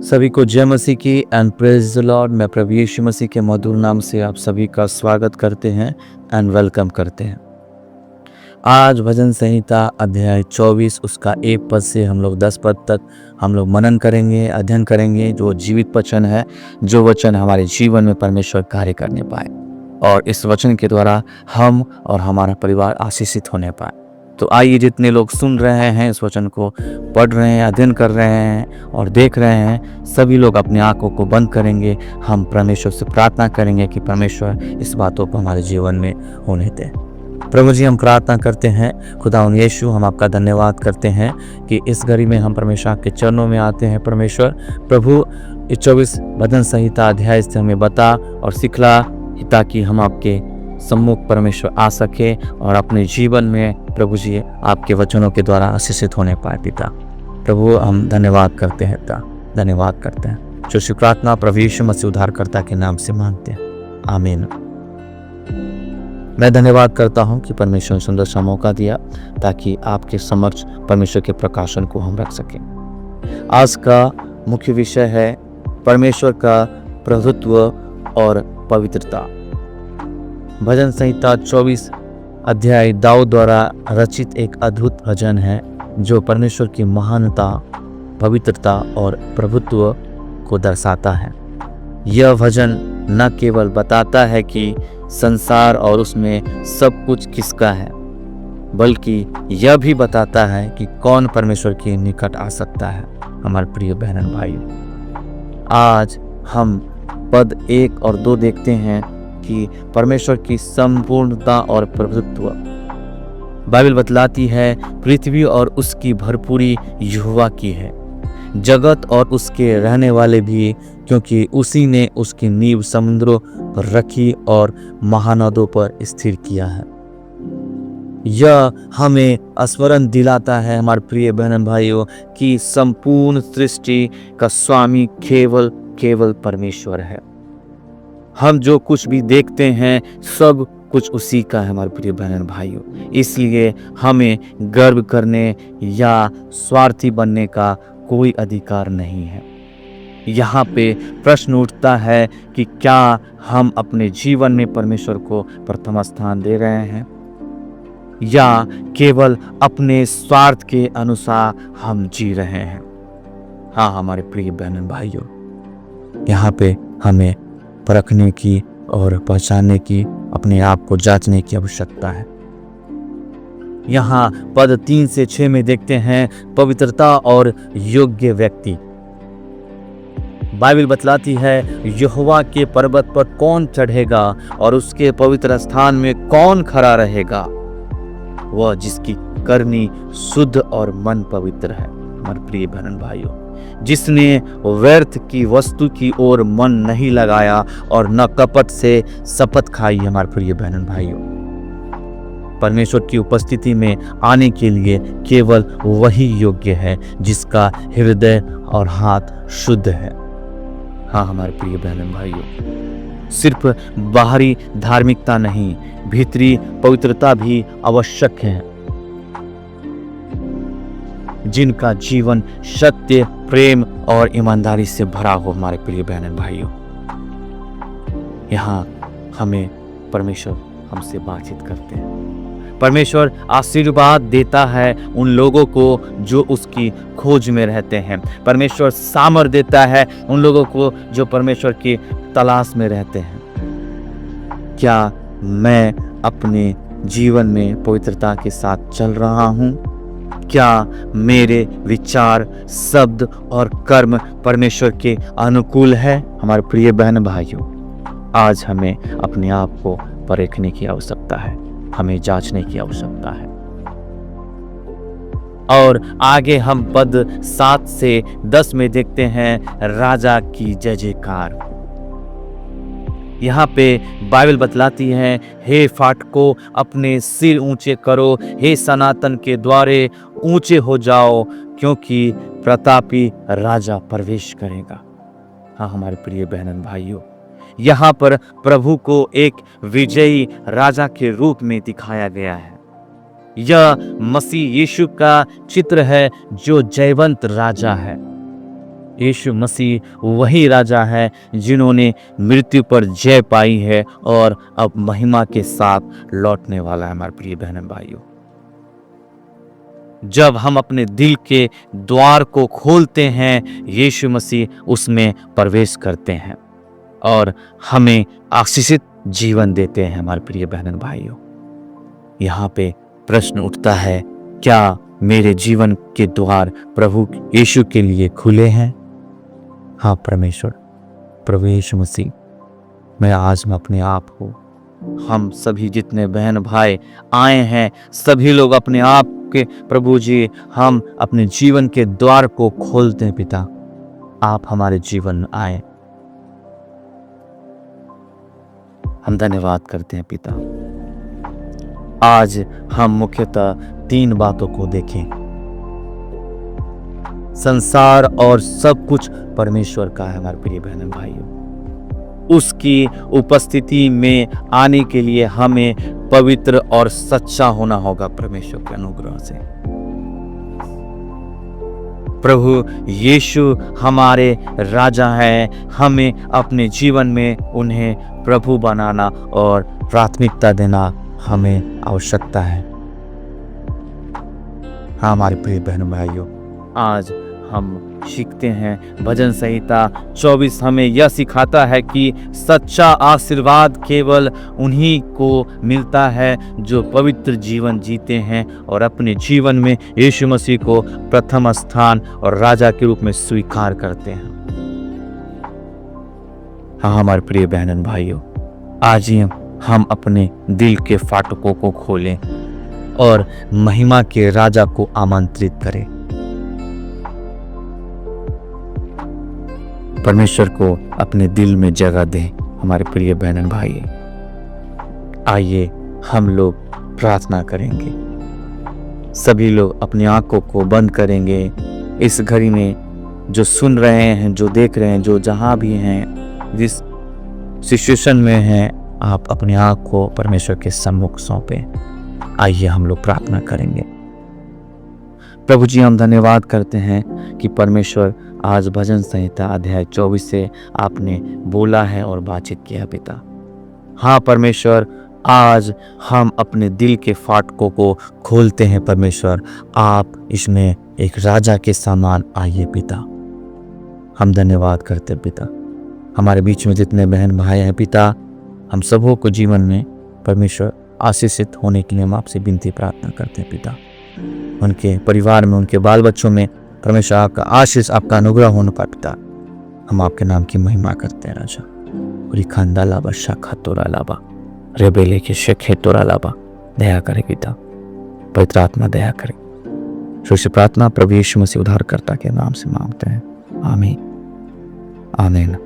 सभी को जय मसीह की एंड प्रेज द लॉर्ड। मैं प्रभु यीशु मसीह के मधुर नाम से आप सभी का स्वागत करते हैं एंड वेलकम करते हैं। आज भजन संहिता अध्याय 24 उसका 1 पद से हम लोग 10 पद तक हम लोग मनन करेंगे, अध्ययन करेंगे। जो जीवित वचन है, जो वचन हमारे जीवन में परमेश्वर कार्य करने पाए और इस वचन के द्वारा हम और हमारा परिवार आशीषित होने पाए। तो आइए, जितने लोग सुन रहे हैं, इस वचन को पढ़ रहे हैं, अध्ययन कर रहे हैं और देख रहे हैं, सभी लोग अपनी आंखों को बंद करेंगे। हम परमेश्वर से प्रार्थना करेंगे कि परमेश्वर इस बातों को हमारे जीवन में होने दें। प्रभु जी, हम प्रार्थना करते हैं, खुदावंद यीशु, हम आपका धन्यवाद करते हैं कि इस घड़ी में हम परमेश्वर के चरणों में आते हैं। परमेश्वर प्रभु, इस 24 भजन संहिता अध्याय से हमें बता और सिखला, ताकि हम आपके सम्मुख परमेश्वर आ सके और अपने जीवन में प्रभु जी आपके वचनों के द्वारा आशीषित होने पाए। पिता प्रभु, हम धन्यवाद करते हैं, पिता धन्यवाद करते हैं। जो प्रार्थना प्रभु यीशु मसीह उद्धारकर्ता के नाम से मांगते हैं, आमीन। मैं धन्यवाद करता हूं कि परमेश्वर ने सुंदर सा मौका दिया ताकि आपके समक्ष परमेश्वर के प्रकाशन को हम रख सकें। आज का मुख्य विषय है परमेश्वर का प्रभुत्व और पवित्रता। भजन संहिता 24 अध्याय दाऊद द्वारा रचित एक अद्भुत भजन है जो परमेश्वर की महानता, पवित्रता और प्रभुत्व को दर्शाता है। यह भजन न केवल बताता है कि संसार और उसमें सब कुछ किसका है, बल्कि यह भी बताता है कि कौन परमेश्वर के निकट आ सकता है। हमारे प्रिय बहन भाइयों, आज हम पद 1 और 2 देखते हैं कि परमेश्वर की संपूर्णता और प्रभुत्व। बाइबल बतलाती है पृथ्वी और उसकी भरपूरी यहोवा की है, जगत और उसके रहने वाले भी, क्योंकि उसी ने उसकी नींव समुद्रों पर रखी और महानदों पर स्थिर किया है। यह हमें स्मरण दिलाता है, हमारे प्रिय बहन भाइयों, कि संपूर्ण सृष्टि का स्वामी केवल परमेश्वर है। हम जो कुछ भी देखते हैं सब कुछ उसी का है, हमारे प्रिय बहन भाइयों। इसलिए हमें गर्व करने या स्वार्थी बनने का कोई अधिकार नहीं है। यहाँ पे प्रश्न उठता है कि क्या हम अपने जीवन में परमेश्वर को प्रथम स्थान दे रहे हैं या केवल अपने स्वार्थ के अनुसार हम जी रहे हैं। हाँ हमारे प्रिय बहन भाइयों, यहाँ पे हमें परखने की और पहचानने की, अपने आप को जांचने की आवश्यकता है। यहाँ पद 3 से 6 में देखते हैं पवित्रता और योग्य व्यक्ति। बाइबल बतलाती है यहोवा के पर्वत पर कौन चढ़ेगा और उसके पवित्र स्थान में कौन खड़ा रहेगा। वह जिसकी करनी शुद्ध और मन पवित्र है। हमारे प्रिय बहन भाइयों, जिसने व्यर्थ की वस्तु की ओर मन नहीं लगाया और न कपट से शपथ खाई। हमारे प्रिय बहन भाइयों, परमेश्वर की उपस्थिति में आने के लिए केवल वही योग्य है जिसका हृदय और हाथ शुद्ध है। हाँ हमारे प्रिय बहन भाइयों, सिर्फ बाहरी धार्मिकता नहीं, भीतरी पवित्रता भी आवश्यक है। जिनका जीवन सत्य, प्रेम और ईमानदारी से भरा हो। हमारे प्रिय बहन भाइयों, यहाँ हमें परमेश्वर हमसे बातचीत करते हैं। परमेश्वर आशीर्वाद देता है उन लोगों को जो उसकी खोज में रहते हैं। परमेश्वर सामर्थ देता है उन लोगों को जो परमेश्वर की तलाश में रहते हैं। क्या मैं अपने जीवन में पवित्रता के साथ चल रहा हूँ? क्या मेरे विचार, शब्द और कर्म परमेश्वर के अनुकूल है? हमारे प्रिय बहन भाइयों, आज हमें अपने आप को परखने की आवश्यकता है, हमें जांचने की आवश्यकता है। और आगे हम पद 7 से 10 में देखते हैं राजा की जय जयकार। यहाँ पे बाइबल बतलाती है, हे फाटको अपने सिर ऊंचे करो, हे सनातन के द्वारे ऊंचे हो जाओ, क्योंकि प्रतापी राजा प्रवेश करेगा। हाँ हमारे प्रिय बहन भाइयों, यहाँ पर प्रभु को एक विजयी राजा के रूप में दिखाया गया है। यह मसीह यीशु का चित्र है जो जयवंत राजा है। यीशु मसीह वही राजा है जिन्होंने मृत्यु पर जय पाई है और अब महिमा के साथ लौटने वाला है। हमारे प्रिय बहन भाइयों, जब हम अपने दिल के द्वार को खोलते हैं, यीशु मसीह उसमें प्रवेश करते हैं और हमें आशीषित जीवन देते हैं। हमारे प्रिय बहन भाइयों, यहाँ पे प्रश्न उठता है, क्या मेरे जीवन के द्वार प्रभु यीशु के लिए खुले हैं? हाँ परमेश्वर, प्रभु यीशु मसीह, मैं अपने आप को, हम सभी जितने बहन भाई आए हैं, सभी लोग अपने आप के प्रभु जी, हम अपने जीवन के द्वार को खोलते हैं। पिता, आप हमारे जीवन में आए। हम धन्यवाद करते हैं पिता। आज हम मुख्यतः 3 बातों को देखें। संसार और सब कुछ परमेश्वर का है। हमारे प्रिय बहन भाइयों, उसकी उपस्थिति में आने के लिए हमें पवित्र और सच्चा होना होगा परमेश्वर के अनुग्रह से। प्रभु यीशु हमारे राजा हैं, हमें अपने जीवन में उन्हें प्रभु बनाना और प्राथमिकता देना हमें आवश्यकता है। हाँ हमारे प्रिय बहन भाइयों, आज हम सीखते हैं भजन संहिता 24 हमें यह सिखाता है कि सच्चा आशीर्वाद केवल उन्हीं को मिलता है जो पवित्र जीवन जीते हैं और अपने जीवन में यीशु मसीह को प्रथम स्थान और राजा के रूप में स्वीकार करते हैं। हाँ हमारे प्रिय बहन भाइयों, आज ही हम अपने दिल के फाटकों को खोलें और महिमा के राजा को आमंत्रित करें। परमेश्वर को अपने दिल में जगह दें। हमारे प्रिय बहन भाई, आइए हम लोग प्रार्थना करेंगे। सभी लोग अपनी आंखों को बंद करेंगे। इस घड़ी में जो सुन रहे हैं, जो देख रहे हैं, जो जहां भी हैं, जिस सिचुएशन में हैं, आप अपनी आंख को परमेश्वर के सम्मुख सौंपें। आइए हम लोग प्रार्थना करेंगे। प्रभु जी, हम धन्यवाद करते हैं कि परमेश्वर आज भजन संहिता अध्याय 24 से आपने बोला है और बातचीत किया पिता। हाँ परमेश्वर, आज हम अपने दिल के फाटकों को खोलते हैं परमेश्वर। आप इसमें एक राजा के समान आइए पिता। हम धन्यवाद करते हैं पिता। हमारे बीच में जितने बहन भाई हैं पिता, हम सबों को जीवन में परमेश्वर आशीषित होने के लिए हम आपसे विनती प्रार्थना करते हैं पिता। उनके परिवार में, उनके बाल बच्चों में परमेश्वर आपका आशीष, आपका अनुग्रह होने पर पिता हम आपके नाम की महिमा करते हैं राजा। खांदा लाबा शाखा तोरा लाबा रेबेले के शेखे तोरा लाबा, दया करे पिता, पवित्र आत्मा दया करे। शुभ प्रार्थना प्रभु यीशु मसीह उद्धारकर्ता के नाम से मांगते हैं, आमीन आमीन।